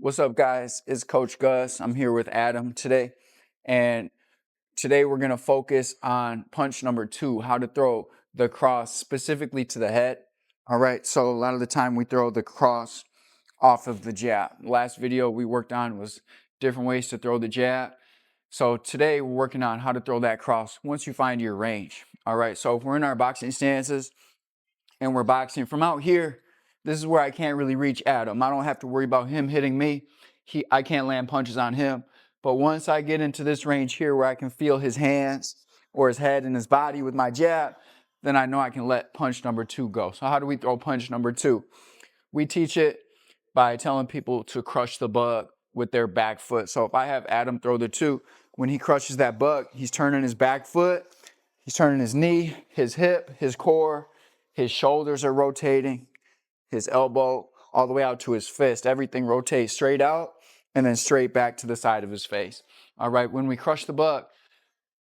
What's up, guys? It's Coach Gus. I'm here with Adam today. And today we're going to focus on punch number 2, how to throw the cross specifically to the head. All right, so a lot of the time we throw the cross off of the jab. Last video we worked on was different ways to throw the jab. So today we're working on how to throw that cross once you find your range. All right, so if we're in our boxing stances and we're boxing from out here, this is where I can't really reach Adam. I don't have to worry about him hitting me. I can't land punches on him. But once I get into this range here where I can feel his hands or his head and his body with my jab, then I know I can let punch number 2 go. So how do we throw punch number 2? We teach it by telling people to crush the bug with their back foot. So if I have Adam throw the 2, when he crushes that bug, he's turning his back foot, he's turning his knee, his hip, his core, his shoulders are rotating, his elbow, all the way out to his fist. Everything rotates straight out and then straight back to the side of his face. All right, when we crush the bug,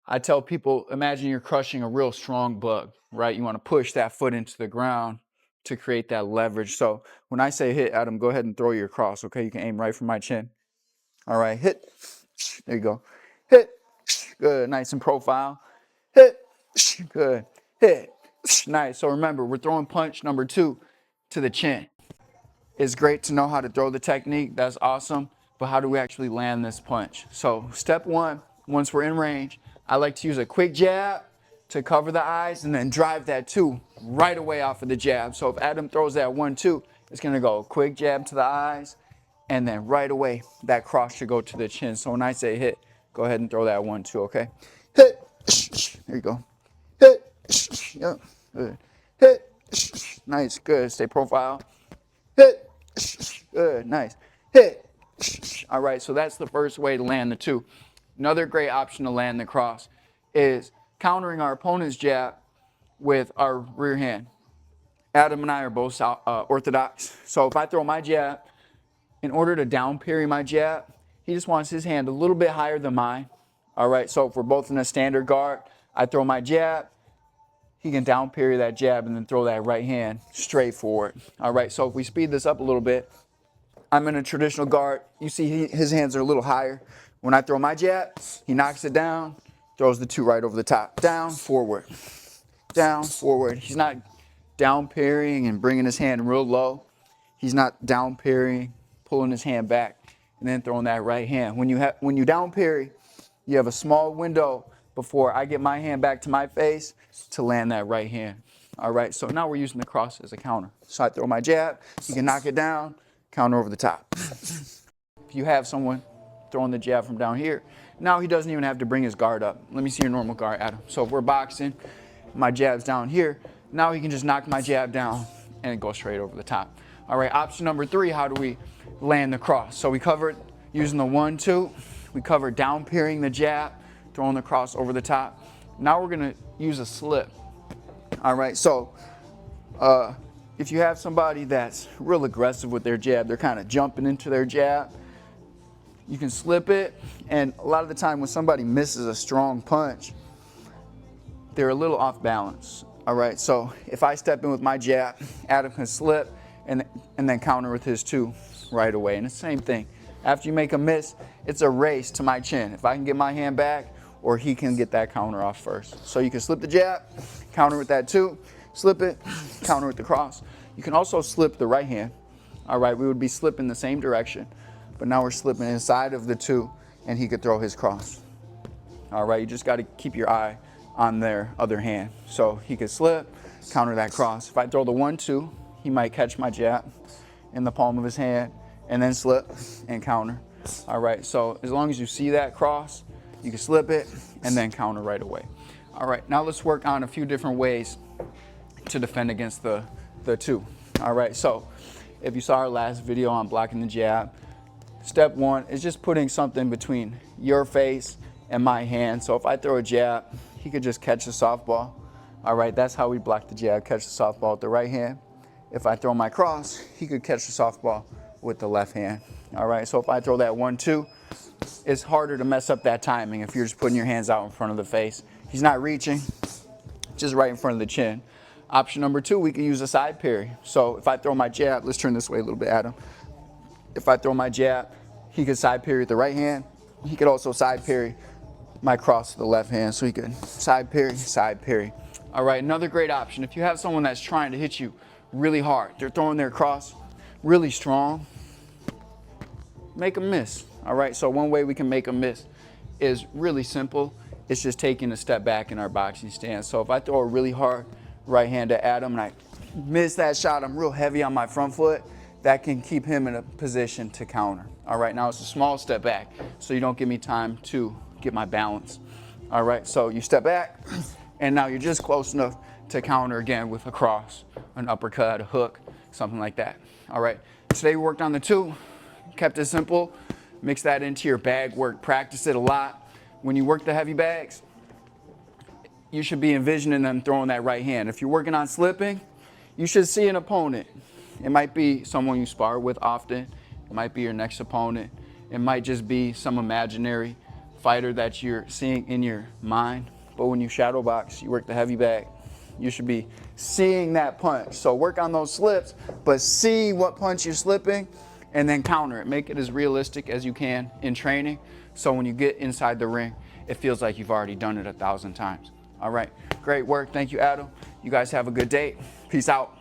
I tell people, imagine you're crushing a real strong bug, right? You want to push that foot into the ground to create that leverage. So when I say hit, Adam, go ahead and throw your cross, okay? You can aim right for my chin. All right, hit. There you go. Hit. Good, nice and profile. Hit. Good. Hit. Nice. So remember, we're throwing punch number 2 to the chin. It's great to know how to throw the technique. That's awesome. But how do we actually land this punch? So step 1, once we're in range, I like to use a quick jab to cover the eyes and then drive that 2 right away off of the jab. So if Adam throws that 1-2, it's going to go quick jab to the eyes and then right away that cross should go to the chin. So when I say hit, go ahead and throw that 1-2, okay? Hit. There you go. Hit. Yep. Good. Hit. Nice. Good. Stay profile. Hit. Good, nice. Hit. All right, so that's the first way to land the 2. Another great option to land the cross is countering our opponent's jab with our rear hand. Adam and I are both orthodox. So if I throw my jab, in order to down parry my jab, he just wants his hand a little bit higher than mine. All right, so if we're both in a standard guard, I throw my jab, he can down parry that jab and then throw that right hand straight forward. All right, so if we speed this up a little bit, I'm in a traditional guard. You see his hands are a little higher. When I throw my jab, he knocks it down, throws the 2 right over the top. Down, forward. Down, forward. He's not down parrying and bringing his hand real low. He's not down parrying, pulling his hand back, and then throwing that right hand. When you down parry, you have a small window before I get my hand back to my face to land that right hand. All right, so now we're using the cross as a counter. So I throw my jab, he can knock it down, counter over the top. If you have someone throwing the jab from down here, now he doesn't even have to bring his guard up. Let me see your normal guard, Adam. So if we're boxing, my jab's down here, now he can just knock my jab down and go straight over the top. All right, option number 3, how do we land the cross? So we covered using the 1-2. We covered down parrying the jab, throwing the cross over the top. Now we're gonna use a slip. All right, so if you have somebody that's real aggressive with their jab, they're kind of jumping into their jab, you can slip it. And a lot of the time when somebody misses a strong punch, they're a little off balance. All right, so if I step in with my jab, Adam can slip and then counter with his 2 right away. And it's the same thing. After you make a miss, it's a race to my chin. If I can get my hand back, or he can get that counter off first. So you can slip the jab, counter with that 2, slip it, counter with the cross. You can also slip the right hand. All right, we would be slipping the same direction, but now we're slipping inside of the 2, and he could throw his cross. All right, you just got to keep your eye on their other hand. So he could slip, counter that cross. If I throw the 1-2, he might catch my jab in the palm of his hand and then slip and counter. All right, so as long as you see that cross, you can slip it and then counter right away. All right, now let's work on a few different ways to defend against the 2. All right, so if you saw our last video on blocking the jab, step 1 is just putting something between your face and my hand. So if I throw a jab, he could just catch the softball. All right, that's how we block the jab, catch the softball with the right hand. If I throw my cross, he could catch the softball with the left hand. All right, so if I throw that 1-2, it's harder to mess up that timing if you're just putting your hands out in front of the face. He's not reaching, just right in front of the chin. Option number 2, we can use a side parry. So if I throw my jab, let's turn this way a little bit, Adam. if I throw my jab, he could side parry with the right hand. He could also side parry my cross with the left hand. So he could side parry, side parry. All right, another great option. If you have someone that's trying to hit you really hard, they're throwing their cross really strong, make them miss. All right, so one way we can make them miss is really simple. It's just taking a step back in our boxing stance. So if I throw a really hard right hand at Adam and I miss that shot, I'm real heavy on my front foot, that can keep him in a position to counter. All right, now it's a small step back, so you don't give me time to get my balance. All right, so you step back, and now you're just close enough to counter again with a cross, an uppercut, a hook, something like that. All right, today we worked on the 2, kept it simple, mix that into your bag work, practice it a lot. When you work the heavy bags, you should be envisioning them throwing that right hand. If you're working on slipping, you should see an opponent. It might be someone you spar with often. It might be your next opponent. It might just be some imaginary fighter that you're seeing in your mind. But when you shadow box, you work the heavy bag, you should be seeing that punch. So work on those slips, but see what punch you're slipping and then counter it. Make it as realistic as you can in training. So when you get inside the ring, it feels like you've already done it 1,000 times. All right, great work. Thank you, Adam. You guys have a good day. Peace out.